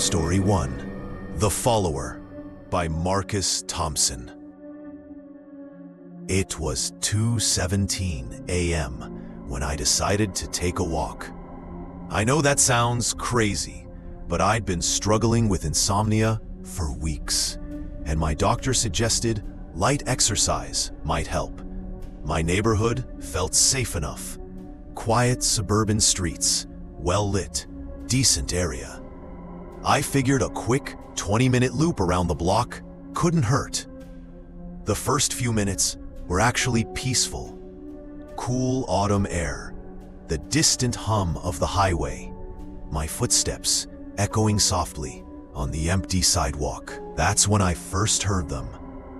Story 1. The Follower by Marcus Thompson. It was 2:17 a.m. when I decided to take a walk. I know that sounds crazy, but I'd been struggling with insomnia for weeks, and my doctor suggested light exercise might help. My neighborhood felt safe enough. Quiet suburban streets, well-lit, decent area. I figured a quick 20-minute loop around the block couldn't hurt. The first few minutes were actually peaceful. Cool autumn air, the distant hum of the highway, my footsteps echoing softly on the empty sidewalk. That's when I first heard them.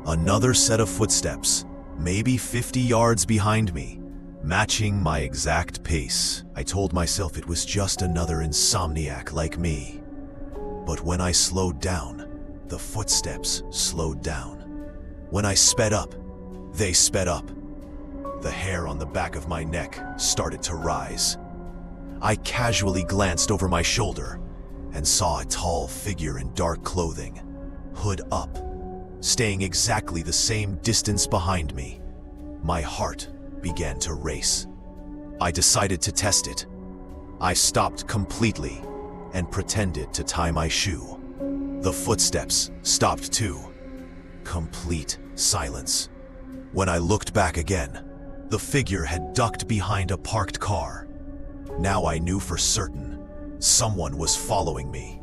Another set of footsteps, maybe 50 yards behind me, matching my exact pace. I told myself it was just another insomniac like me. But when I slowed down, the footsteps slowed down. When I sped up, they sped up. The hair on the back of my neck started to rise. I casually glanced over my shoulder and saw a tall figure in dark clothing, hood up, staying exactly the same distance behind me. My heart began to race. I decided to test it. I stopped completely and pretended to tie my shoe. The footsteps stopped too. Complete silence. When I looked back again, the figure had ducked behind a parked car. Now I knew for certain someone was following me.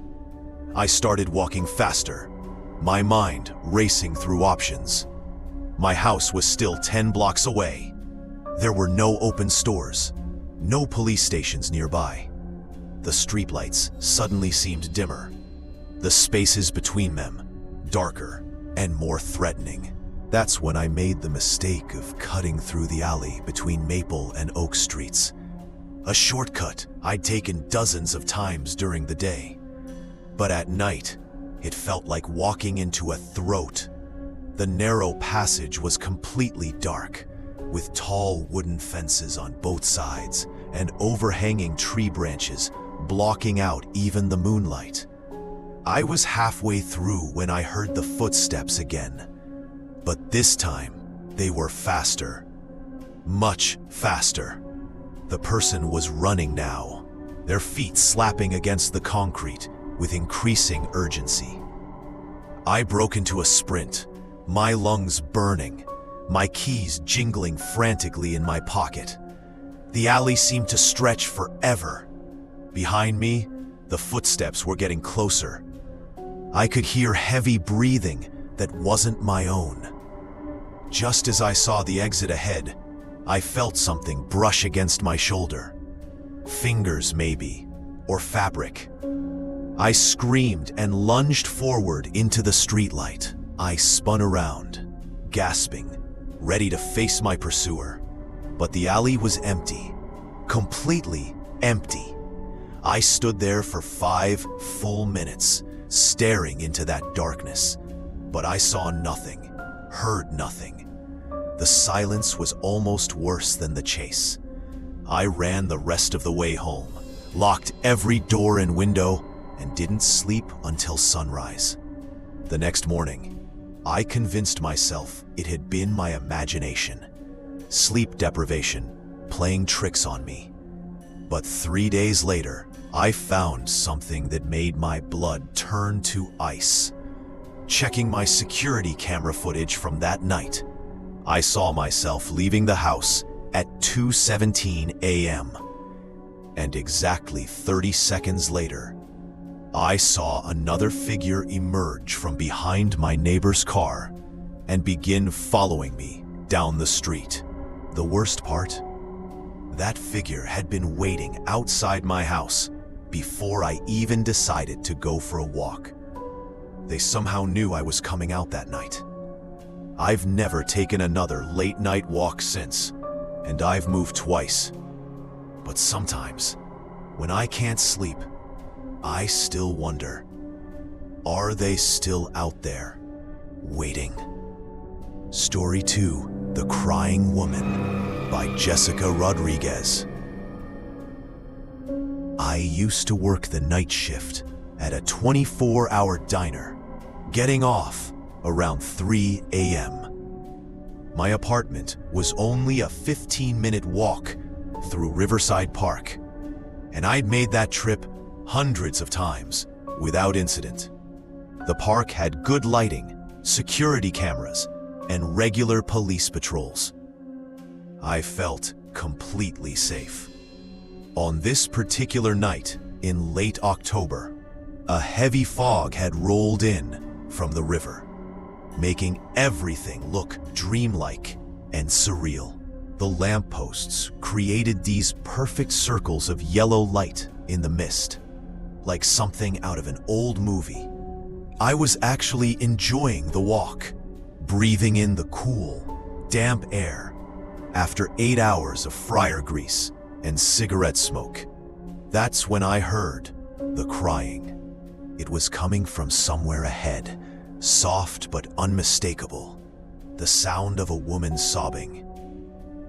I started walking faster, my mind racing through options. My house was still 10 blocks away. There were no open stores, no police stations nearby. The streetlights suddenly seemed dimmer, the spaces between them darker and more threatening. That's when I made the mistake of cutting through the alley between Maple and Oak Streets. A shortcut I'd taken dozens of times during the day. But at night, it felt like walking into a throat. The narrow passage was completely dark, with tall wooden fences on both sides and overhanging tree branches blocking out even the moonlight. I was halfway through when I heard the footsteps again, but this time they were faster, much faster. The person was running now, their feet slapping against the concrete with increasing urgency. I broke into a sprint, my lungs burning, my keys jingling frantically in my pocket. The alley seemed to stretch forever. Behind me, the footsteps were getting closer. I could hear heavy breathing that wasn't my own. Just as I saw the exit ahead, I felt something brush against my shoulder. Fingers, maybe, or fabric. I screamed and lunged forward into the streetlight. I spun around, gasping, ready to face my pursuer. But the alley was empty, completely empty. I stood there for 5 full minutes, staring into that darkness, but I saw nothing, heard nothing. The silence was almost worse than the chase. I ran the rest of the way home, locked every door and window, and didn't sleep until sunrise. The next morning, I convinced myself it had been my imagination, sleep deprivation, playing tricks on me. But 3 days later, I found something that made my blood turn to ice. Checking my security camera footage from that night, I saw myself leaving the house at 2:17 a.m. And exactly 30 seconds later, I saw another figure emerge from behind my neighbor's car and begin following me down the street. The worst part? That figure had been waiting outside my house before I even decided to go for a walk. They somehow knew I was coming out that night. I've never taken another late-night walk since, and I've moved twice. But sometimes, when I can't sleep, I still wonder, are they still out there, waiting? Story 2, The Crying Woman by Jessica Rodriguez. I used to work the night shift at a 24-hour diner, getting off around 3 a.m. My apartment was only a 15-minute walk through Riverside Park, and I'd made that trip hundreds of times without incident. The park had good lighting, security cameras, and regular police patrols. I felt completely safe. On this particular night in late October, a heavy fog had rolled in from the river, making everything look dreamlike and surreal. The lampposts created these perfect circles of yellow light in the mist, like something out of an old movie. I was actually enjoying the walk, breathing in the cool, damp air after 8 hours of fryer grease and cigarette smoke. That's when I heard the crying. It was coming from somewhere ahead, soft but unmistakable, the sound of a woman sobbing.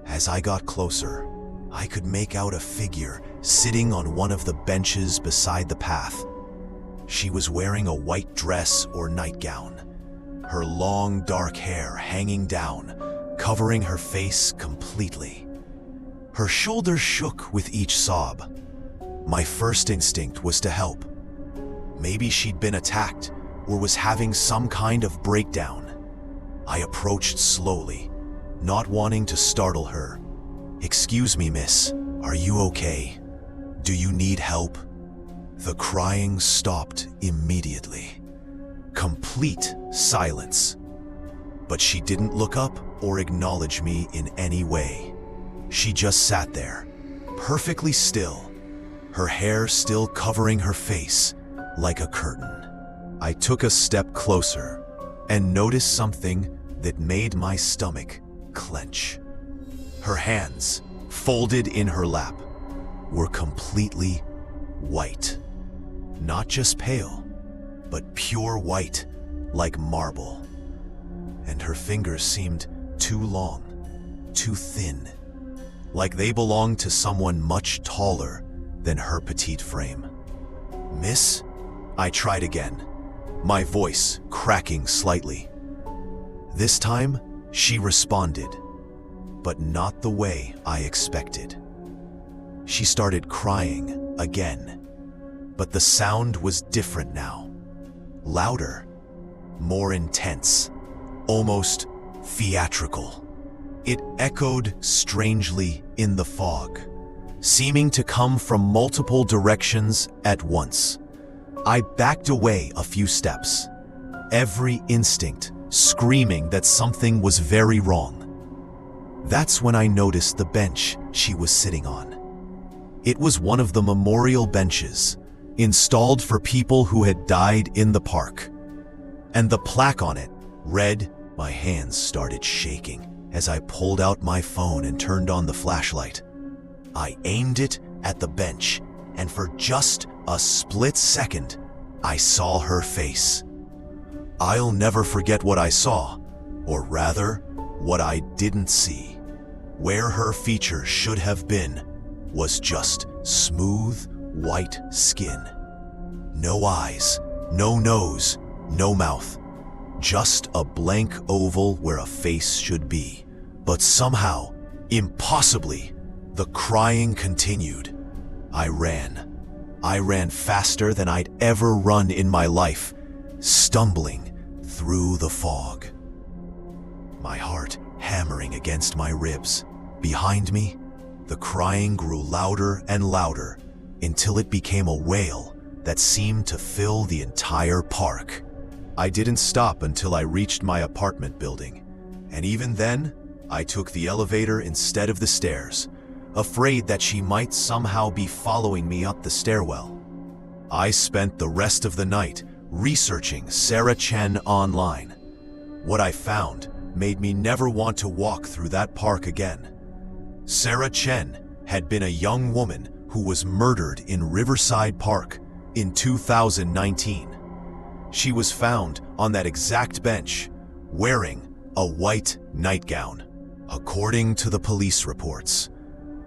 As I got closer, I could make out a figure sitting on one of the benches beside the path. She was wearing a white dress or nightgown, her long dark hair hanging down, covering her face completely. Her shoulders shook with each sob. My first instinct was to help. Maybe she'd been attacked or was having some kind of breakdown. I approached slowly, not wanting to startle her. "Excuse me, miss, are you okay? Do you need help?" The crying stopped immediately. Complete silence. But she didn't look up or acknowledge me in any way. She just sat there, perfectly still, her hair still covering her face like a curtain. I took a step closer and noticed something that made my stomach clench. Her hands, folded in her lap, were completely white. Not just pale, but pure white, like marble. And her fingers seemed too long, too thin, like they belonged to someone much taller than her petite frame. "Miss?" I tried again, my voice cracking slightly. This time, she responded, but not the way I expected. She started crying again, but the sound was different now. Louder, more intense, almost theatrical. It echoed strangely in the fog, seeming to come from multiple directions at once. I backed away a few steps, every instinct screaming that something was very wrong. That's when I noticed the bench she was sitting on. It was one of the memorial benches installed for people who had died in the park, and the plaque on it read. My hands started shaking as I pulled out my phone and turned on the flashlight. I aimed it at the bench, and for just a split second, I saw her face. I'll never forget what I saw, or rather, what I didn't see. Where her features should have been was just smooth, white skin. No eyes, no nose, no mouth. Just a blank oval where a face should be. But somehow, impossibly, the crying continued. I ran faster than I'd ever run in my life, stumbling through the fog. My heart hammering against my ribs. Behind me, the crying grew louder and louder until it became a wail that seemed to fill the entire park. I didn't stop until I reached my apartment building, and even then, I took the elevator instead of the stairs, afraid that she might somehow be following me up the stairwell. I spent the rest of the night researching Sarah Chen online. What I found made me never want to walk through that park again. Sarah Chen had been a young woman who was murdered in Riverside Park in 2019. She was found on that exact bench, wearing a white nightgown. According to the police reports,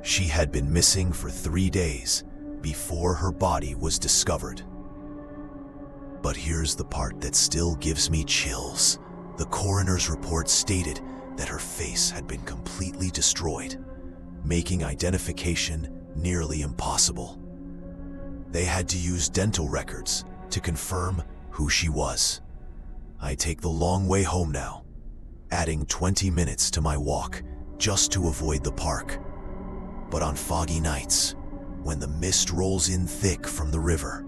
she had been missing for 3 days before her body was discovered. But here's the part that still gives me chills. The coroner's report stated that her face had been completely destroyed, making identification nearly impossible. They had to use dental records to confirm who she was. I take the long way home now, adding 20 minutes to my walk just to avoid the park. But on foggy nights, when the mist rolls in thick from the river,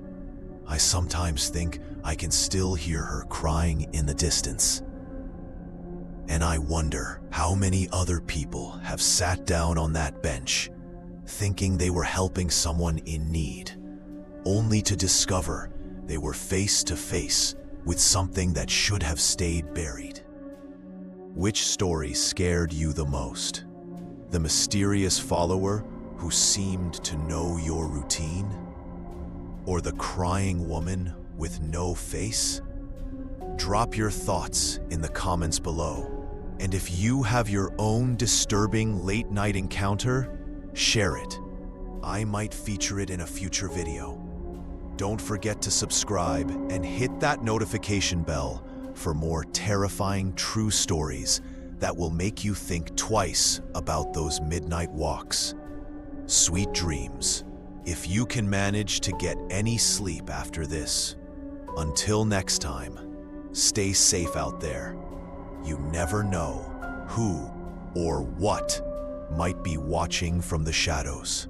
I sometimes think I can still hear her crying in the distance. And I wonder how many other people have sat down on that bench, thinking they were helping someone in need, only to discover they were face to face with something that should have stayed buried. Which story scared you the most? The mysterious follower who seemed to know your routine? Or the crying woman with no face? Drop your thoughts in the comments below. And if you have your own disturbing late-night encounter, share it. I might feature it in a future video. Don't forget to subscribe and hit that notification bell for more terrifying true stories that will make you think twice about those midnight walks. Sweet dreams, if you can manage to get any sleep after this. Until next time, stay safe out there. You never know who or what might be watching from the shadows.